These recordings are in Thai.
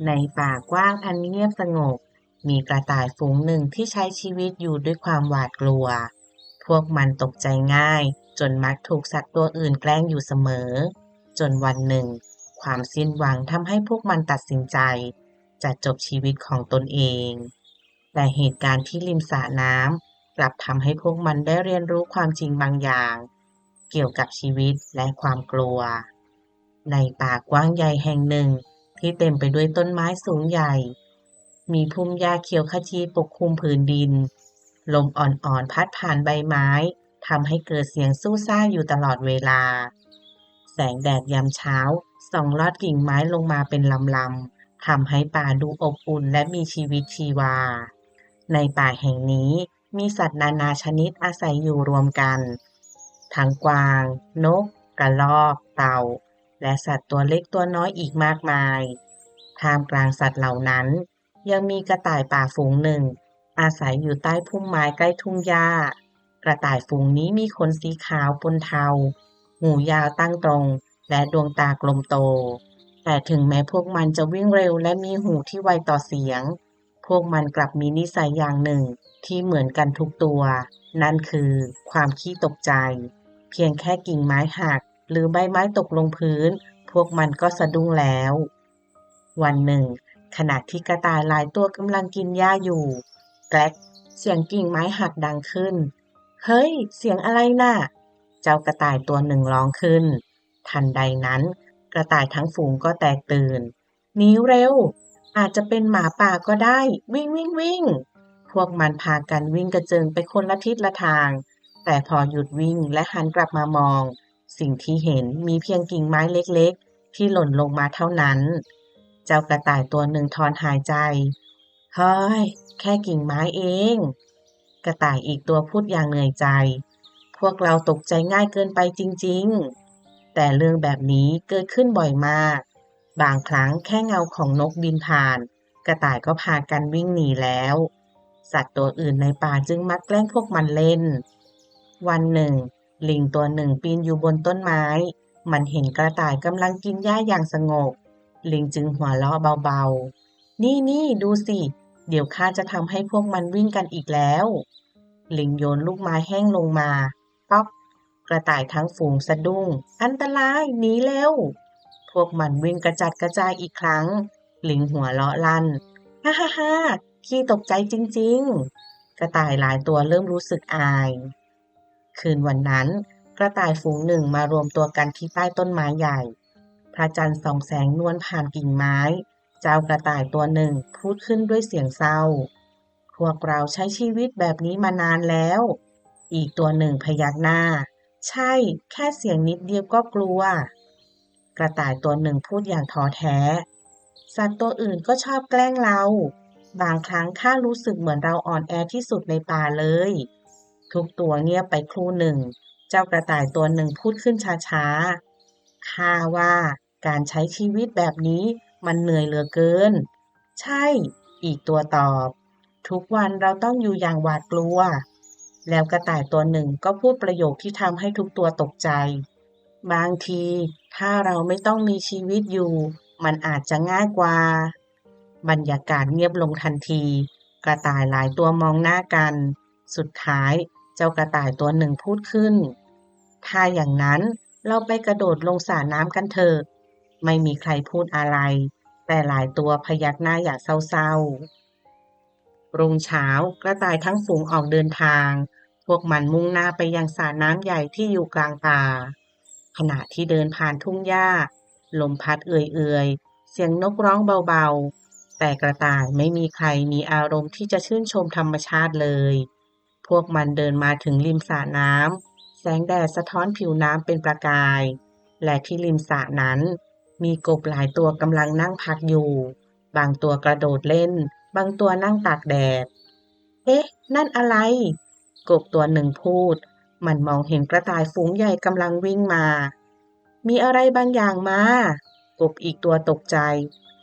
ในป่ากว้างอันเงียบสงบมีกระต่ายฝูงหนึ่งที่ใช้ชีวิตอยู่ด้วยความหวาดกลัวพวกมันตกใจง่ายจนมักถูกสัตว์ตัวอื่นแกล้งอยู่เสมอจนวันหนึ่งความสิ้นหวังทำให้พวกมันตัดสินใจจะจบชีวิตของตนเองแต่เหตุการณ์ที่ริมสระน้ำกลับทำให้พวกมันได้เรียนรู้ความจริงบางอย่างเกี่ยวกับชีวิตและความกลัวในป่ากว้างใหญ่แห่งหนึ่ง ที่เต็มไปด้วยต้นไม้สูงใหญ่ มีพุ่มหญ้าเขียวขจีปกคลุมผืนดิน ลมอ่อนๆพัดผ่านใบไม้ทำให้เกิดเสียงสู้ซ่าอยู่ตลอดเวลา แสงแดดยามเช้าส่องลอดกิ่งไม้ลงมาเป็นลำๆทำให้ป่าดูอบอุ่นและมีชีวิตชีวา ในป่าแห่งนี้มีสัตว์นานาชนิดอาศัยอยู่รวมกัน ทั้งกวาง นก กระรอก เต่า และสัตว์ตัวเล็กตัวน้อยอีกมากมายท่ามกลางสัตว์เหล่านั้นยังมีกระต่ายป่าฝูงหนึ่งอาศัยอยู่ใต้พุ่มไม้ใกล้ทุ่งหญ้ากระต่ายฝูงนี้มีขนสีขาวปนเทาหูยาวตั้งตรงและดวงตากลมโตแต่ถึงแม้พวกมันจะวิ่งเร็วและมีหูที่ไวต่อเสียงพวกมันกลับมีนิสัยอย่างหนึ่งที่เหมือนกันทุกตัวนั่นคือความขี้ตกใจเพียงแค่กิ่งไม้หัก หรือใบไม้ตกลงพื้นพวกมันก็สะดุ้งแล้ววันหนึ่งขณะที่กระต่ายหลายตัวกำลังกินหญ้าอยู่แกร็กเสียงกิ่งไม้หักดังขึ้นเฮ้ยเสียงอะไรน่ะเจ้ากระต่ายตัวหนึ่งร้องขึ้นทันใดนั้นกระต่ายทั้งฝูงก็แตกตื่นหนีเร็วอาจจะเป็นหมาป่าก็ได้วิ่งวิ่งวิ่งพวกมันพากันวิ่งกระเจิงไปคนละทิศละทางแต่พอหยุดวิ่งและหันกลับมามอง สิ่งที่เห็นมีเพียงกิ่งไม้เล็กๆที่หล่นลงมาเท่านั้น เจ้ากระต่ายตัวหนึ่งถอนหายใจเฮ้ยแค่กิ่งไม้เอง กระต่ายอีกตัวพูดอย่างเหนื่อยใจ พวกเราตกใจง่ายเกินไปจริงๆ แต่เรื่องแบบนี้เกิดขึ้นบ่อยมาก บางครั้งแค่เงาของนกบินผ่าน กระต่ายก็พากันวิ่งหนีแล้ว สัตว์ตัวอื่นในป่าจึงมักแกล้งพวกมันเล่น วันหนึ่ง ลิงตัวหนึ่งปีนอยู่บนต้นไม้ มันเห็นกระต่ายกำลังกินหญ้าอย่างสงบ ลิงจึงหัวเราะเบาๆ นี่ดูสิ เดี๋ยวข้าจะทำให้พวกมันวิ่งกันอีกแล้ว ลิงโยนลูกไม้แห้งลงมาป๊อกกระต่ายทั้งฝูงสะดุ้ง อันตรายหนีเร็ว พวกมันวิ่งกระจัดกระจายอีกครั้ง ลิงหัวเราะลั่นฮ่าฮ่าฮ่าขี้ตกใจจริงๆ กระต่ายหลายตัวเริ่มรู้สึกอาย คืนวันนั้นกระต่ายฝูงหนึ่งมารวมตัวกันที่ใต้ต้นไม้ใหญ่พระจันทร์ส่องแสงนวลผ่านกิ่งไม้เจ้ากระต่ายตัวหนึ่งพูดขึ้นด้วยเสียงเศร้าพวกเราใช้ชีวิตแบบนี้มานานแล้วอีกตัวหนึ่งพยักหน้าใช่แค่เสียงนิดเดียวก็กลัวกระต่ายตัวหนึ่งพูดอย่างท้อแท้สัตว์ตัวอื่นก็ชอบแกล้งเราบางครั้งข้ารู้สึกเหมือนเราอ่อนแอที่สุดในป่าเลย ทุกตัวเงียบไปครู่หนึ่ง เจ้ากระต่ายตัวหนึ่งพูดขึ้นช้าๆข้าว่าการใช้ชีวิตแบบนี้มันเหนื่อยเหลือเกิน ใช่ อีกตัวตอบ ทุกวันเราต้องอยู่อย่างหวาดกลัว แล้วกระต่ายตัวหนึ่งก็พูดประโยคที่ทำให้ทุกตัวตกใจ บางทีถ้าเราไม่ต้องมีชีวิตอยู่มันอาจจะง่ายกว่า บรรยากาศเงียบลงทันทีกระต่ายหลายตัวมองหน้ากันสุดท้ายเจ้ากระต่ายตัวหนึ่งพูดขึ้นถ้าอย่างนั้นเราไปกระโดดลงสระน้ำกันเถอะไม่มีใครพูดอะไรแต่หลายตัวพยักหน้าอย่างเศร้าๆรุ่งเช้ากระต่ายทั้งฝูงออกเดินทางพวกมันมุ่งหน้าไปยังสระน้ำใหญ่ที่อยู่กลางป่าขณะที่เดินผ่านทุ่งหญ้าลมพัดเอื่อยๆเสียงนกร้องเบาๆ แต่กระต่ายไม่มีใครมีอารมณ์ที่จะชื่นชมธรรมชาติเลย พวกมันเดินมาถึงริมสระน้ำ แสงแดดสะท้อนผิวน้ำเป็นประกาย และที่ริมสระนั้นมีกบหลายตัวกำลังนั่งพักอยู่ บางตัวกระโดดเล่น บางตัวนั่งตากแดด เอ๊ะ นั่นอะไร กบตัวหนึ่งพูด มันมองเห็นกระต่ายฝูงใหญ่กำลังวิ่งมา มีอะไรบางอย่างมากบอีกตัวตกใจ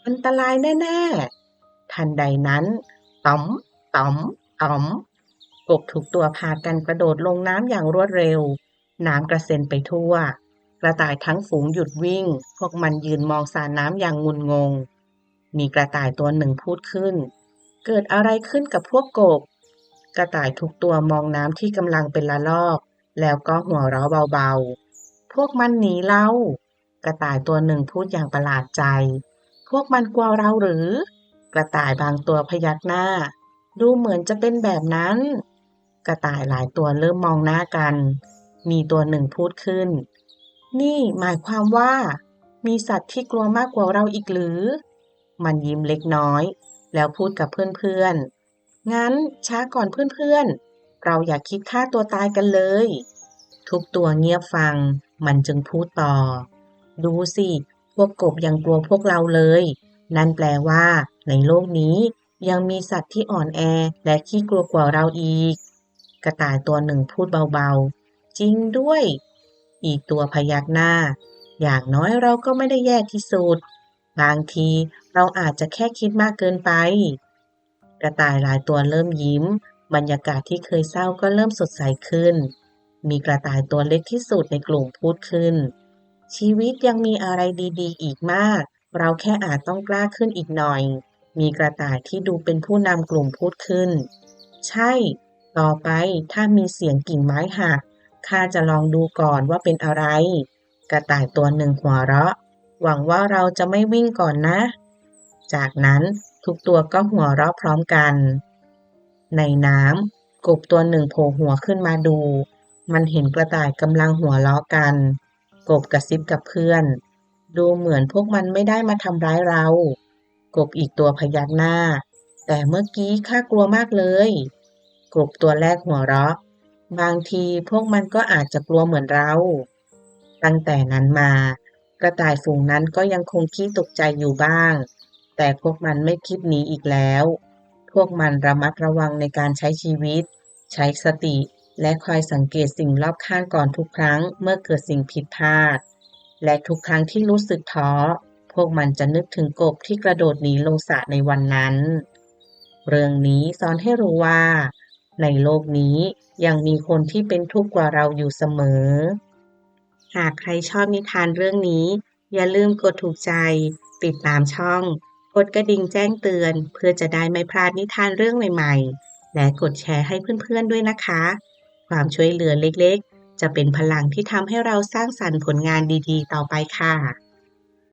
อันตรายแน่ๆทันใดนั้นต๋อมต๋อมต๋อมกบทุกตัวพากันกระโดดลงน้ำอย่างรวดเร็ว น้ำกระเซ็นไปทั่ว กระต่ายทั้งฝูงหยุดวิ่ง พวกมันยืนมองสระน้ำอย่างงุนงง มีกระต่ายตัวหนึ่งพูดขึ้น เกิดอะไรขึ้นกับพวกกบ กระต่ายทุกตัวมองน้ำที่กำลังเป็นละลอก แล้วก็หัวเราะเบาๆ พวกมันหนีเรา กระต่ายตัวหนึ่งพูดอย่างประหลาดใจ พวกมันกลัวเราหรือ กระต่ายบางตัวพยักหน้า ดูเหมือนจะเป็นแบบนั้น กระต่ายหลายตัวเริ่มมองหน้ากัน มีตัวหนึ่งพูดขึ้น นี่หมายความว่า มีสัตว์ที่กลัวมากกว่าเราอีกหรือ มันยิ้มเล็กน้อย แล้วพูดกับเพื่อนๆ งั้นช้าก่อนเพื่อนๆ เราอย่าคิดฆ่าตัวตายกันเลย ทุกตัวเงียบฟัง มันจึงพูดต่อ ดูสิ พวกกบยังกลัวพวกเราเลย นั่นแปลว่า ในโลกนี้ยังมีสัตว์ที่อ่อนแอและขี้กลัวกว่าเราอีก กระต่ายตัวหนึ่งพูดเบาๆ จริงด้วย อีกตัวพยักหน้า อย่างน้อยเราก็ไม่ได้แย่ที่สุด บางทีเราอาจจะแค่คิดมากเกินไป กระต่ายหลายตัวเริ่มยิ้ม บรรยากาศที่เคยเศร้าก็เริ่มสดใสขึ้น มีกระต่ายตัวเล็กที่สุดในกลุ่มพูดขึ้น ชีวิตยังมีอะไรดีๆอีกมาก เราแค่อาจต้องกล้าขึ้นอีกหน่อย มีกระต่ายที่ดูเป็นผู้นำกลุ่มพูดขึ้น ใช่ ต่อไปถ้ามีเสียงกิ่งไม้หัก ข้าจะลองดูก่อนว่าเป็นอะไร กระต่ายตัวหนึ่งหัวเราะ หวังว่าเราจะไม่วิ่งก่อนนะ จากนั้นทุกตัวก็หัวเราะพร้อมกัน ในน้ำกบตัวหนึ่งโผล่หัวขึ้นมาดู มันเห็นกระต่ายกำลังหัวเราะกัน กบกระซิบกับเพื่อน ดูเหมือนพวกมันไม่ได้มาทำร้ายเรา กบอีกตัวพยักหน้า แต่เมื่อกี้ข้ากลัวมากเลย กบตัวแรกหัวเราะ บางทีพวกมันก็อาจจะกลัวเหมือนเรา ตั้งแต่นั้นมา กระต่ายฝูงนั้นก็ยังคงขี้ตกใจอยู่บ้าง แต่พวกมันไม่คิดหนีอีกแล้ว พวกมันระมัดระวังในการใช้ชีวิต ใช้สติ และคอยสังเกตสิ่งรอบข้างก่อนทุกครั้งเมื่อเกิดสิ่งผิดพลาด และทุกครั้งที่รู้สึกท้อ พวกมันจะนึกถึงกบที่กระโดดหนีลงสระในวันนั้น เรื่องนี้สอนให้รู้ว่า ในโลกนี้ยังมีคนที่เป็นทุกข์กว่าเราอยู่เสมอ หากใครชอบนิทานเรื่องนี้ อย่าลืมกดถูกใจ ติดตามช่อง กดกระดิ่งแจ้งเตือนเพื่อจะได้ไม่พลาดนิทานเรื่องใหม่ๆ และกดแชร์ให้เพื่อนๆด้วยนะคะ ความช่วยเหลือเล็กๆ จะเป็นพลังที่ทำให้เราสร้างสรรค์ผลงานดีๆ ต่อไปค่ะ